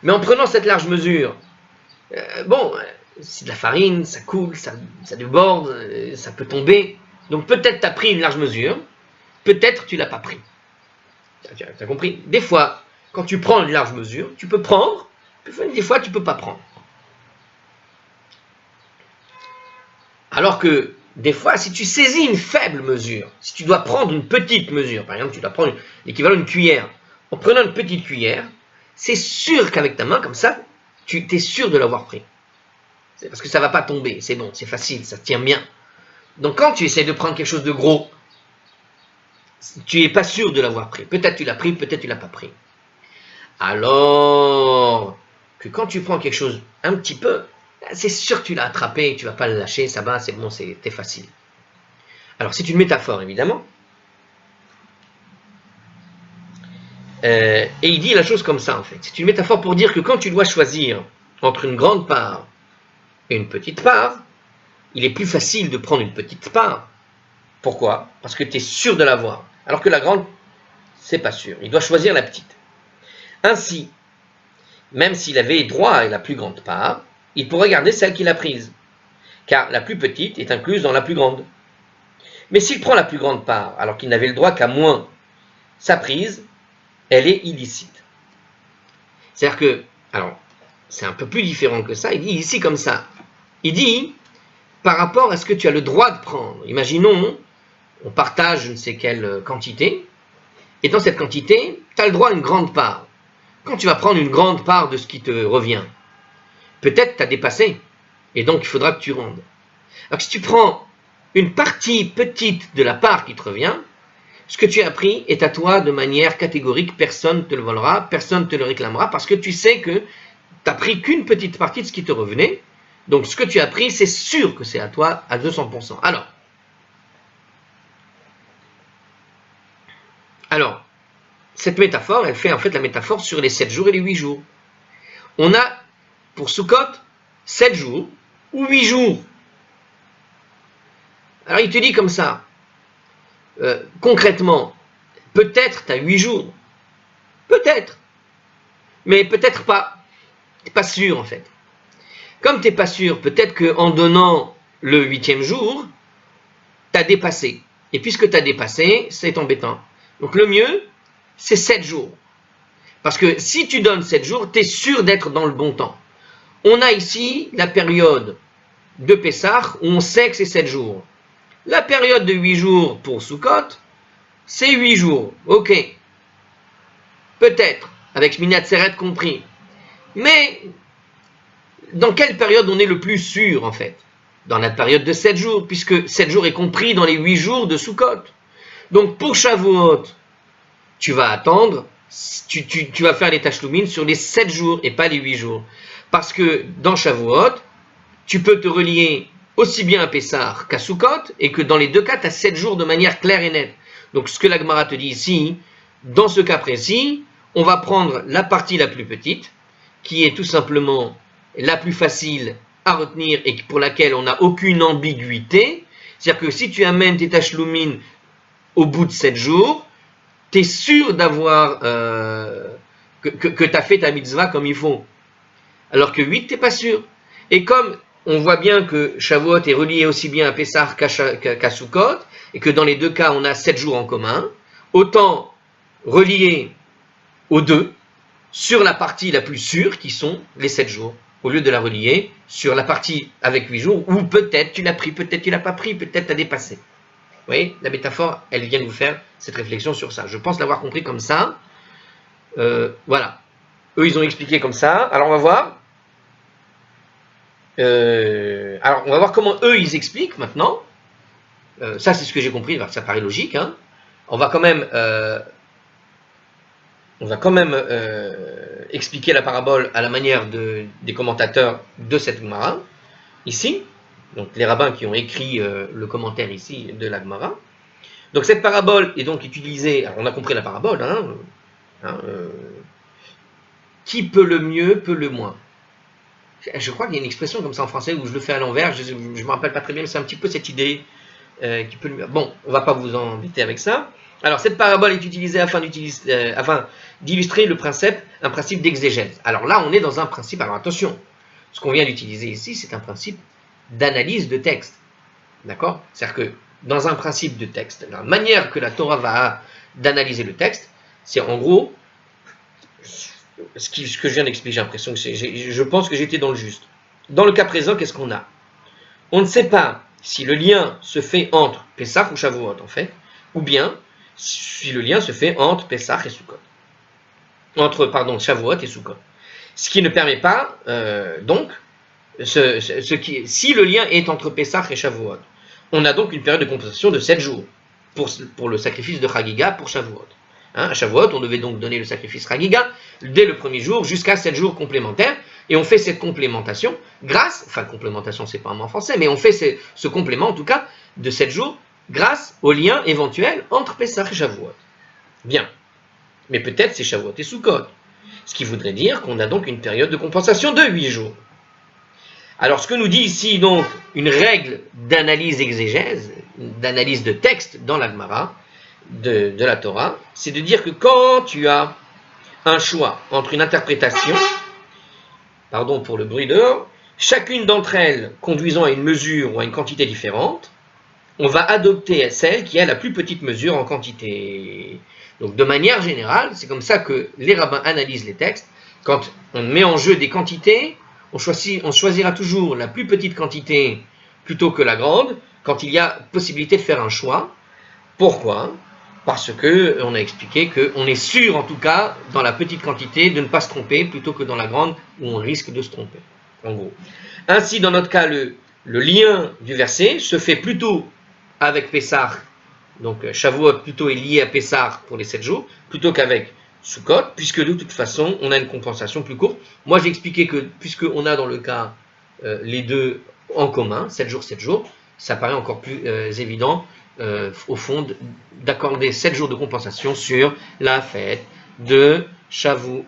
Mais en prenant cette large mesure, c'est de la farine, ça coule, ça déborde, ça peut tomber. Donc peut-être tu as pris une large mesure, peut-être tu ne l'as pas pris. Tu as compris? Des fois, quand tu prends une large mesure, tu peux prendre, des fois tu ne peux pas prendre. Alors que des fois, si tu saisis une faible mesure, si tu dois prendre une petite mesure, par exemple tu dois prendre l'équivalent d'une cuillère, en prenant une petite cuillère, c'est sûr qu'avec ta main, comme ça, tu es sûr de l'avoir pris. C'est parce que ça ne va pas tomber, c'est bon, c'est facile, ça tient bien. Donc quand tu essaies de prendre quelque chose de gros, tu n'es pas sûr de l'avoir pris. Peut-être tu l'as pris, peut-être tu ne l'as pas pris. Alors que quand tu prends quelque chose un petit peu, c'est sûr que tu l'as attrapé, tu ne vas pas le lâcher, ça va, c'est bon, c'est facile. Alors c'est une métaphore évidemment. Et il dit la chose comme ça en fait. C'est une métaphore pour dire que quand tu dois choisir entre une grande part et une petite part, il est plus facile de prendre une petite part. Pourquoi? Parce que tu es sûr de l'avoir. Alors que la grande, c'est pas sûr. Il doit choisir la petite. Ainsi, même s'il avait droit à la plus grande part, il pourrait garder celle qu'il a prise. Car la plus petite est incluse dans la plus grande. Mais s'il prend la plus grande part, alors qu'il n'avait le droit qu'à moins sa prise, elle est illicite. C'est-à-dire que, alors, c'est un peu plus différent que ça. Il dit ici comme ça. Il dit, par rapport à ce que tu as le droit de prendre. Imaginons, on partage je ne sais quelle quantité, et dans cette quantité, tu as le droit à une grande part. Quand tu vas prendre une grande part de ce qui te revient, peut-être tu as dépassé, et donc il faudra que tu rendes. Alors si tu prends une partie petite de la part qui te revient, ce que tu as pris est à toi de manière catégorique, personne ne te le volera, personne ne te le réclamera, parce que tu sais que tu n'as pris qu'une petite partie de ce qui te revenait, donc ce que tu as pris, c'est sûr que c'est à toi à 200%. Alors, cette métaphore, elle fait en fait la métaphore sur les 7 jours et les 8 jours. On a, pour Sukkot, 7 jours ou 8 jours. Alors il te dit comme ça, concrètement, peut-être tu as 8 jours, peut-être, mais peut-être pas, tu n'es pas sûr en fait. Comme tu n'es pas sûr, peut-être qu'en donnant le 8e jour, tu as dépassé. Et puisque tu as dépassé, c'est embêtant. Donc le mieux, c'est 7 jours. Parce que si tu donnes 7 jours, tu es sûr d'être dans le bon temps. On a ici la période de Pessah où on sait que c'est 7 jours. La période de 8 jours pour Sukkot, c'est 8 jours. Ok. Peut-être, avec Shmini Atzeret compris. Mais dans quelle période on est le plus sûr en fait? Dans la période de 7 jours, puisque 7 jours est compris dans les 8 jours de Sukkot. Donc pour Shavuot, tu vas attendre, tu vas faire les tashlumin sur les 7 jours et pas les 8 jours. Parce que dans Shavuot, tu peux te relier aussi bien à Pessah qu'à Sukkot, et que dans les deux cas, tu as 7 jours de manière claire et nette. Donc ce que la Gemara te dit ici, dans ce cas précis, on va prendre la partie la plus petite, qui est tout simplement la plus facile à retenir et pour laquelle on n'a aucune ambiguïté. C'est-à-dire que si tu amènes tes tashlumin au bout de 7 jours, tu es sûr d'avoir que tu as fait ta mitzvah comme il faut. Alors que 8, tu n'es pas sûr. Et comme on voit bien que Shavuot est relié aussi bien à Pessah qu'à Sukkot, et que dans les deux cas, on a 7 jours en commun, autant relier aux deux sur la partie la plus sûre, qui sont les 7 jours, au lieu de la relier sur la partie avec 8 jours, où peut-être tu l'as pris, peut-être tu l'as pas pris, peut-être tu as dépassé. Vous voyez, la métaphore, elle vient nous faire cette réflexion sur ça. Je pense l'avoir compris comme ça. Voilà. Eux, ils ont expliqué comme ça. Alors, on va voir. On va voir comment eux, ils expliquent maintenant. Ça, c'est ce que j'ai compris. Ça paraît logique. Hein. On va quand même expliquer la parabole à la manière des commentateurs de cette Gemara, ici. Donc, les rabbins qui ont écrit le commentaire ici de la Gemara. Donc, cette parabole est donc utilisée. Alors, on a compris la parabole. Qui peut le mieux, peut le moins. Je crois qu'il y a une expression comme ça en français où je le fais à l'envers. Je ne me rappelle pas très bien, mais c'est un petit peu cette idée qui peut le mieux. Bon, on ne va pas vous embêter avec ça. Alors, cette parabole est utilisée afin d'illustrer un principe d'exégèse. Alors là, on est dans un principe. Alors attention, ce qu'on vient d'utiliser ici, c'est un principe d'analyse de texte. D'accord? C'est-à-dire que dans un principe de texte, la manière que la Torah va d'analyser le texte, c'est en gros ce que je viens d'expliquer. J'ai l'impression que je pense que j'étais dans le juste. Dans le cas présent, qu'est-ce qu'on a? On ne sait pas si le lien se fait entre Pessah ou Shavuot, en fait, ou bien si le lien se fait entre Pessah et Sukkot. Shavuot et Sukkot. Ce qui ne permet pas, si le lien est entre Pessah et Shavuot, on a donc une période de compensation de 7 jours pour le sacrifice de Chagiga pour Shavuot. À Shavuot, on devait donc donner le sacrifice Chagiga dès le premier jour jusqu'à 7 jours complémentaires, et on fait cette complémentation complémentation c'est pas un mot en français, mais on fait ce complément en tout cas de 7 jours grâce au lien éventuel entre Pessah et Shavuot. Bien, mais peut-être c'est Shavuot et Sukkot, ce qui voudrait dire qu'on a donc une période de compensation de 8 jours. Alors, ce que nous dit ici, donc, une règle d'analyse exégèse, d'analyse de texte dans la Gemara, de la Torah, c'est de dire que quand tu as un choix entre une interprétation, pardon pour le bruit dehors, chacune d'entre elles conduisant à une mesure ou à une quantité différente, on va adopter celle qui a la plus petite mesure en quantité. Donc, de manière générale, c'est comme ça que les rabbins analysent les textes. Quand on met en jeu des quantités, on choisira toujours la plus petite quantité plutôt que la grande, quand il y a possibilité de faire un choix. Pourquoi? Parce que on a expliqué qu'on est sûr, en tout cas, dans la petite quantité, de ne pas se tromper, plutôt que dans la grande, où on risque de se tromper, en gros. Ainsi, dans notre cas, le lien du verset se fait plutôt avec Pessah, donc Shavuot plutôt est lié à Pessah pour les 7 jours, plutôt qu'avec Sukkot, puisque de toute façon, on a une compensation plus courte. Moi, j'ai expliqué que, puisqu'on a dans le cas les deux en commun, 7 jours, ça paraît encore plus évident, au fond, d'accorder 7 jours de compensation sur la fête de Shavuot.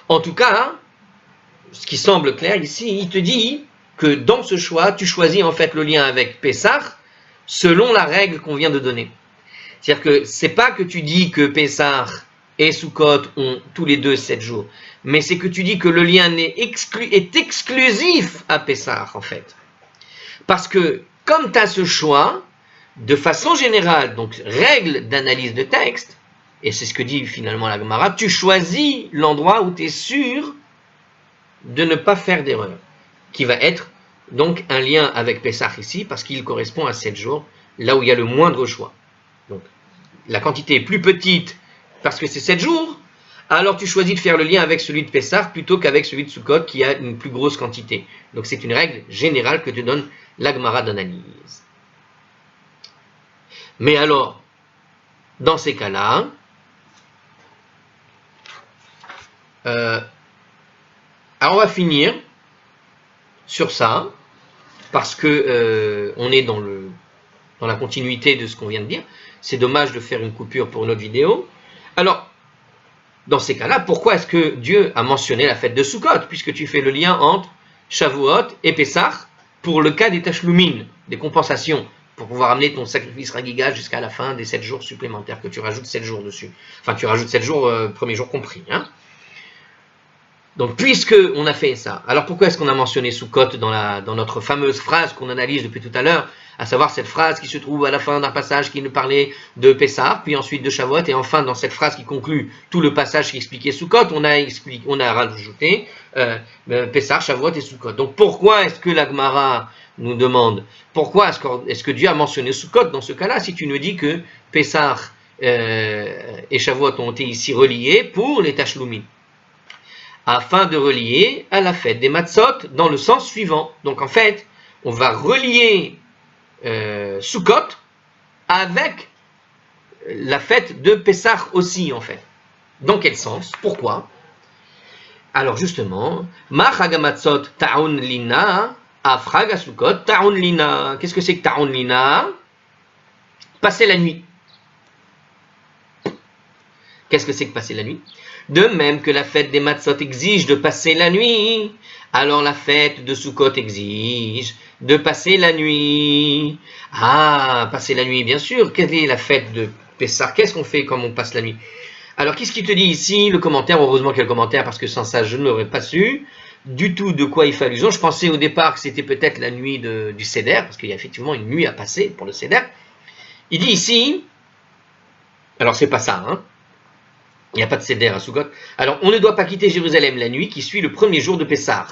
En tout cas, ce qui semble clair ici, il te dit que dans ce choix, tu choisis en fait le lien avec Pessah selon la règle qu'on vient de donner. C'est-à-dire que c'est pas que tu dis que Pessah et Sukkot ont tous les deux 7 jours, mais c'est que tu dis que le lien est exclusif à Pessah en fait. Parce que comme tu as ce choix, de façon générale, donc règle d'analyse de texte, et c'est ce que dit finalement la Gemara, tu choisis l'endroit où tu es sûr de ne pas faire d'erreur, qui va être donc un lien avec Pessah ici, parce qu'il correspond à 7 jours, là où il y a le moindre choix. Donc la quantité est plus petite parce que c'est 7 jours, alors tu choisis de faire le lien avec celui de Pessah plutôt qu'avec celui de Sukkot qui a une plus grosse quantité. Donc c'est une règle générale que te donne la Gemara d'analyse. Mais alors, dans ces cas-là, alors on va finir sur ça, parce que on est dans la continuité de ce qu'on vient de dire. C'est dommage de faire une coupure pour une autre vidéo. Alors, dans ces cas-là, pourquoi est-ce que Dieu a mentionné la fête de Sukkot, puisque tu fais le lien entre Shavuot et Pessah pour le cas des tashlumin, des compensations, pour pouvoir amener ton sacrifice Ragiga jusqu'à la fin des 7 jours supplémentaires, que tu rajoutes 7 jours dessus. Enfin, tu rajoutes 7 jours, premier jour compris. Hein. Donc, puisque on a fait ça, alors pourquoi est-ce qu'on a mentionné Sukkot dans notre fameuse phrase qu'on analyse depuis tout à l'heure, à savoir cette phrase qui se trouve à la fin d'un passage qui nous parlait de Pessah, puis ensuite de Shavuot, et enfin dans cette phrase qui conclut tout le passage qui expliquait Sukkot, on a rajouté Pessah, Shavuot et Sukkot. Donc pourquoi est-ce que la Gemara nous demande, pourquoi est-ce que Dieu a mentionné Sukkot dans ce cas-là, si tu nous dis que Pessah et Shavuot ont été ici reliés pour les tashlumin, afin de relier à la fête des Matzot dans le sens suivant. Donc en fait, on va relier Sukkot avec la fête de Pessah aussi en fait. Dans quel sens? Pourquoi? Alors justement, Ma Chag HaMatzot Ta'un Lina, Afrag HaSukkot Ta'un Lina. Qu'est-ce que c'est que Ta'un Lina? Passer la nuit. Qu'est-ce que c'est que passer la nuit? De même que la fête des Matzot exige de passer la nuit, alors la fête de Sukkot exige de passer la nuit. Ah, passer la nuit, bien sûr. Quelle est la fête de Pessah? Qu'est-ce qu'on fait quand on passe la nuit? Alors, qu'est-ce qu'il te dit ici? Le commentaire, heureusement qu'il y a le commentaire, parce que sans ça, je ne l'aurais pas su du tout de quoi il fait allusion. Je pensais au départ que c'était peut-être la nuit du Seder, parce qu'il y a effectivement une nuit à passer pour le Seder. Il dit ici, alors c'est pas ça, hein. Il n'y a pas de Seder à Sukkot. Alors, on ne doit pas quitter Jérusalem la nuit qui suit le premier jour de Pessah,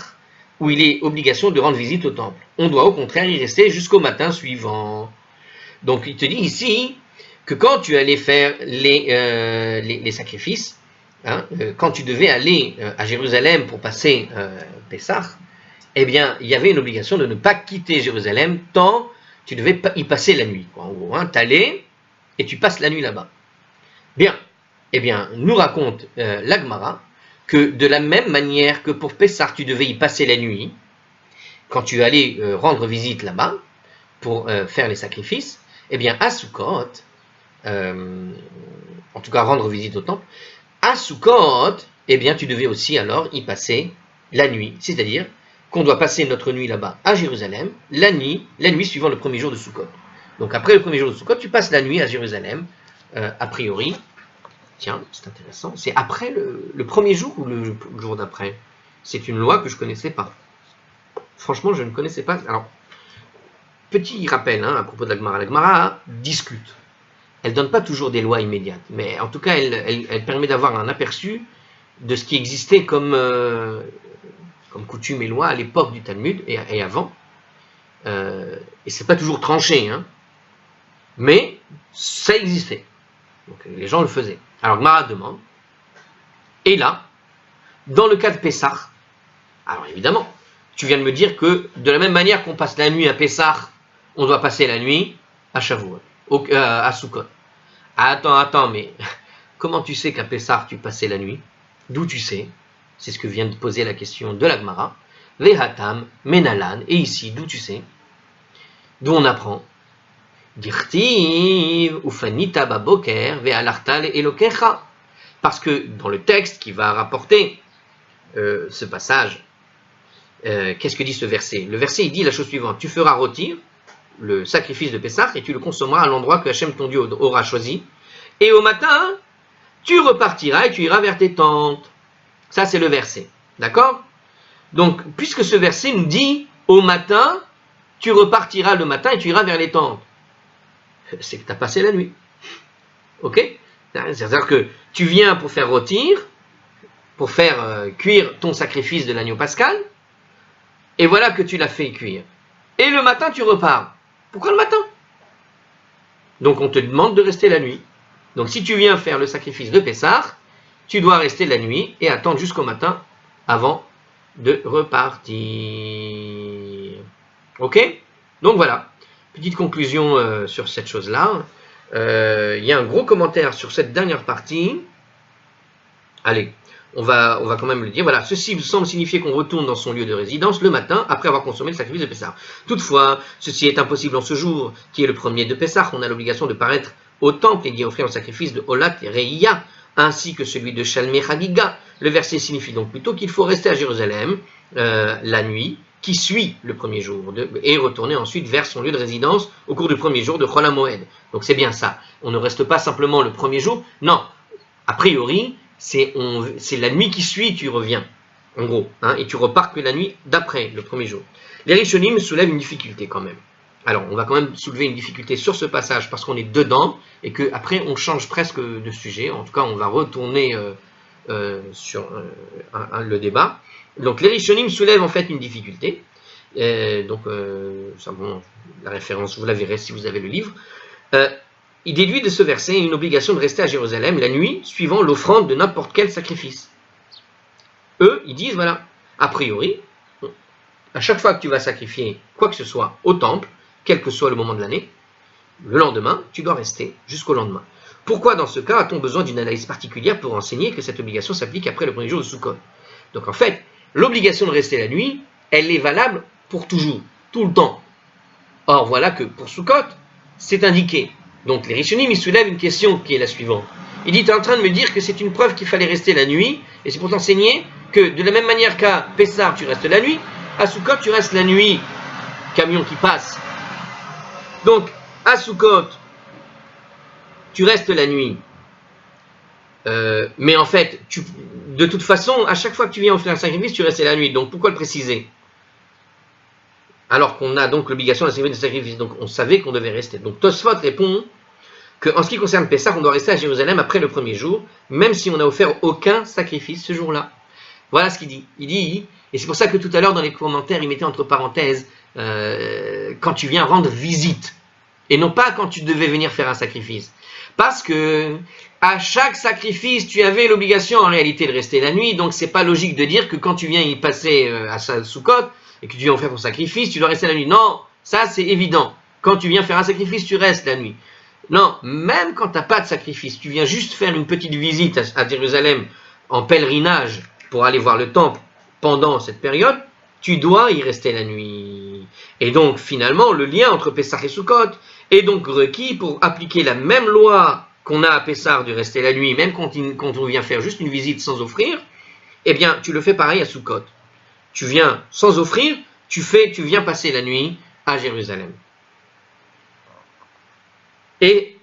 où il est obligation de rendre visite au temple. On doit au contraire y rester jusqu'au matin suivant. Donc, il te dit ici que quand tu allais faire les sacrifices, hein, quand tu devais aller à Jérusalem pour passer Pessah, eh bien, il y avait une obligation de ne pas quitter Jérusalem tant tu devais y passer la nuit. Quoi. En gros, hein, tu allais et tu passes la nuit là-bas. Bien. Eh bien, nous raconte la Gemara que de la même manière que pour Pessah, tu devais y passer la nuit, quand tu allais rendre visite là-bas, pour faire les sacrifices, eh bien, à Sukkot, en tout cas rendre visite au temple, à Sukkot, eh bien, tu devais aussi alors y passer la nuit, c'est-à-dire qu'on doit passer notre nuit là-bas à Jérusalem, la nuit suivant le premier jour de Sukkot. Donc après le premier jour de Sukkot, tu passes la nuit à Jérusalem, a priori. Tiens, c'est intéressant. C'est après le premier jour ou le jour d'après? C'est une loi que je ne connaissais pas. Franchement, je ne connaissais pas. Alors, petit rappel à propos de la Gemara. La Gemara discute. Elle ne donne pas toujours des lois immédiates, mais en tout cas, elle permet d'avoir un aperçu de ce qui existait comme coutume et loi à l'époque du Talmud et avant. Et c'est pas toujours tranché, hein, mais ça existait. Donc les gens le faisaient. Alors Gemara demande, et là, dans le cas de Pessah, alors évidemment, tu viens de me dire que de la même manière qu'on passe la nuit à Pessah, on doit passer la nuit à Shavuot, à Sukkot. Attends, mais comment tu sais qu'à Pessah tu passais la nuit? D'où tu sais? C'est ce que vient de poser la question de la Gemara. Vehatam, Menalan, et ici, d'où tu sais? D'où on apprend? Dirtiv ufanita baboker ve'alarta le'elokecha. Parce que dans le texte qui va rapporter ce passage Qu'est-ce que dit ce verset? Le verset, il dit la chose suivante. Tu feras rôtir le sacrifice de Pessah et tu le consommeras à l'endroit que Hachem ton Dieu aura choisi. Et au matin, tu repartiras et tu iras vers tes tentes. Ça, c'est le verset. D'accord? Donc, puisque ce verset nous dit au matin, tu repartiras le matin et tu iras vers les tentes, c'est que tu as passé la nuit. Ok? C'est-à-dire que tu viens pour faire rôtir, pour faire cuire ton sacrifice de l'agneau pascal, et voilà que tu l'as fait cuire. Et le matin, tu repars. Pourquoi le matin? Donc, on te demande de rester la nuit. Donc, si tu viens faire le sacrifice de Pessah, tu dois rester la nuit et attendre jusqu'au matin avant de repartir. Ok? Donc, voilà. Petite conclusion sur cette chose-là. Il y a un gros commentaire sur cette dernière partie. Allez, on va quand même le dire. Voilà, ceci semble signifier qu'on retourne dans son lieu de résidence le matin après avoir consommé le sacrifice de Pessah. Toutefois, ceci est impossible en ce jour, qui est le premier de Pessah. On a l'obligation de paraître au temple et d'y offrir le sacrifice de Olat et Reïya, ainsi que celui de Shalmei Chagiga. Le verset signifie donc plutôt qu'il faut rester à Jérusalem la nuit qui suit le premier jour et retourner ensuite vers son lieu de résidence au cours du premier jour de Chol HaMoed. Donc c'est bien ça. On ne reste pas simplement le premier jour. Non, a priori, c'est la nuit qui suit, tu reviens, en gros, hein, et tu repars que la nuit d'après, le premier jour. Les Rishonim soulèvent une difficulté quand même. Alors, on va quand même soulever une difficulté sur ce passage parce qu'on est dedans et qu'après on change presque de sujet. En tout cas, on va retourner sur le débat. Donc, les Rishonim soulèvent en fait une difficulté. Ça, bon, la référence, vous la verrez si vous avez le livre. Il déduit de ce verset une obligation de rester à Jérusalem la nuit suivant l'offrande de n'importe quel sacrifice. Eux, ils disent, voilà, a priori, à chaque fois que tu vas sacrifier quoi que ce soit au temple, quel que soit le moment de l'année, le lendemain, tu dois rester jusqu'au lendemain. Pourquoi dans ce cas a-t-on besoin d'une analyse particulière pour enseigner que cette obligation s'applique après le premier jour de Sukkot? Donc en fait, l'obligation de rester la nuit, elle est valable pour toujours, tout le temps. Or voilà que pour Sukkot, c'est indiqué. Donc les Rishonim, ils soulèvent une question qui est la suivante. Il dit, tu es en train de me dire que c'est une preuve qu'il fallait rester la nuit, et c'est pour t'enseigner que de la même manière qu'à Pessah, tu restes la nuit, à Sukkot, tu restes la nuit, camion qui passe. Donc, à Sukkot, tu restes la nuit. Mais en fait, de toute façon, à chaque fois que tu viens offrir un sacrifice, tu restes la nuit. Donc, pourquoi le préciser? Alors qu'on a donc l'obligation d'assurer des sacrifices. Donc, on savait qu'on devait rester. Donc, Tosfot répond qu'en ce qui concerne Pessah, on doit rester à Jérusalem après le premier jour, même si on n'a offert aucun sacrifice ce jour-là. Voilà ce qu'il dit. Il dit, et c'est pour ça que tout à l'heure, dans les commentaires, il mettait entre parenthèses, quand tu viens rendre visite, et non pas quand tu devais venir faire un sacrifice. Parce que à chaque sacrifice, tu avais l'obligation en réalité de rester la nuit, donc c'est pas logique de dire que quand tu viens y passer à Sukkot, et que tu viens faire ton sacrifice, tu dois rester la nuit. Non, ça c'est évident. Quand tu viens faire un sacrifice, tu restes la nuit. Non, même quand tu n'as pas de sacrifice, tu viens juste faire une petite visite à Jérusalem en pèlerinage pour aller voir le temple pendant cette période, tu dois y rester la nuit. Et donc finalement, le lien entre Pessah et Sukkot est donc requis pour appliquer la même loi qu'on a à Pessah de rester la nuit, même quand on vient faire juste une visite sans offrir, eh bien tu le fais pareil à Sukkot. Tu viens sans offrir, tu viens passer la nuit à Jérusalem. Et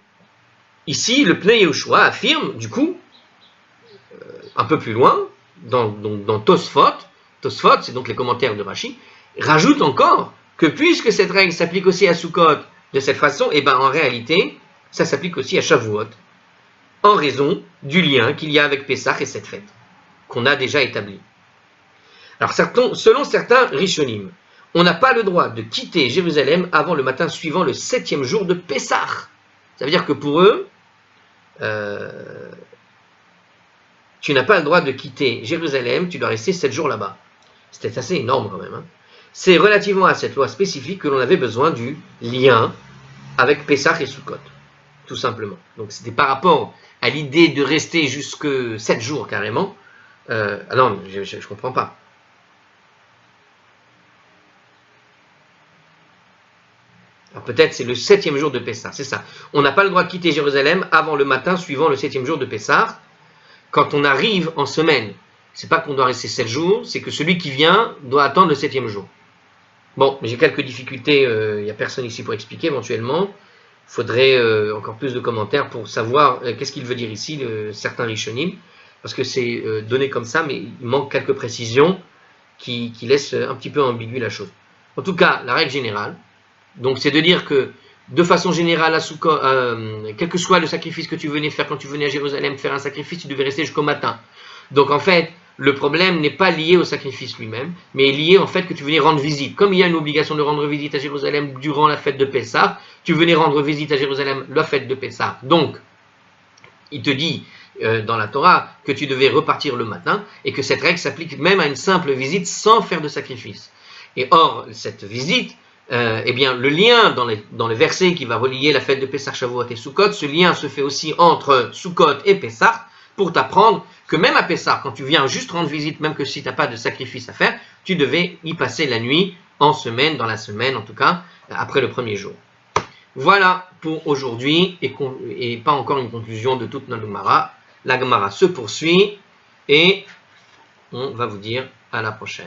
ici, le Pnei Yehoshua affirme, du coup, un peu plus loin, dans Tosfot, c'est donc les commentaires de Rashi, rajoute encore que puisque cette règle s'applique aussi à Sukkot de cette façon, et ben en réalité, ça s'applique aussi à Shavuot, en raison du lien qu'il y a avec Pessah et cette fête, qu'on a déjà établi. Alors, selon certains Rishonim, on n'a pas le droit de quitter Jérusalem avant le matin suivant le 7e jour de Pessah. Ça veut dire que pour eux, tu n'as pas le droit de quitter Jérusalem, tu dois rester 7 jours là-bas. C'était assez énorme quand même. Hein. C'est relativement à cette loi spécifique que l'on avait besoin du lien avec Pessah et Sukkot, tout simplement. Donc c'était par rapport à l'idée de rester jusque 7 jours carrément. Non, je ne comprends pas. Alors peut-être c'est le 7e jour de Pessah, c'est ça. On n'a pas le droit de quitter Jérusalem avant le matin suivant le 7e jour de Pessah, quand on arrive en semaine. c'est pas qu'on doit rester 7 jours, c'est que celui qui vient doit attendre le 7e jour. Bon, j'ai quelques difficultés, il n'y a personne ici pour expliquer éventuellement. Il faudrait encore plus de commentaires pour savoir qu'est-ce qu'il veut dire ici, certains Rishonim, parce que c'est donné comme ça, mais il manque quelques précisions qui laissent un petit peu ambiguë la chose. En tout cas, la règle générale, donc c'est de dire que de façon générale, à Soukot, quel que soit le sacrifice que tu venais faire quand tu venais à Jérusalem faire un sacrifice, tu devais rester jusqu'au matin. Donc en fait, le problème n'est pas lié au sacrifice lui-même, mais est lié en fait que tu venais rendre visite. Comme il y a une obligation de rendre visite à Jérusalem durant la fête de Pessah, tu venais rendre visite à Jérusalem la fête de Pessah. Donc, il te dit dans la Torah que tu devais repartir le matin et que cette règle s'applique même à une simple visite sans faire de sacrifice. Et or, cette visite, eh bien, le lien dans les versets qui va relier la fête de Pessah, Shavuot et Sukkot, ce lien se fait aussi entre Sukkot et Pessah pour t'apprendre que même à Pessah, quand tu viens juste rendre visite, même que si tu n'as pas de sacrifice à faire, tu devais y passer la nuit en semaine, dans la semaine en tout cas, après le premier jour. Voilà pour aujourd'hui, et pas encore une conclusion de toute notre Gemara. La Gemara se poursuit, et on va vous dire à la prochaine.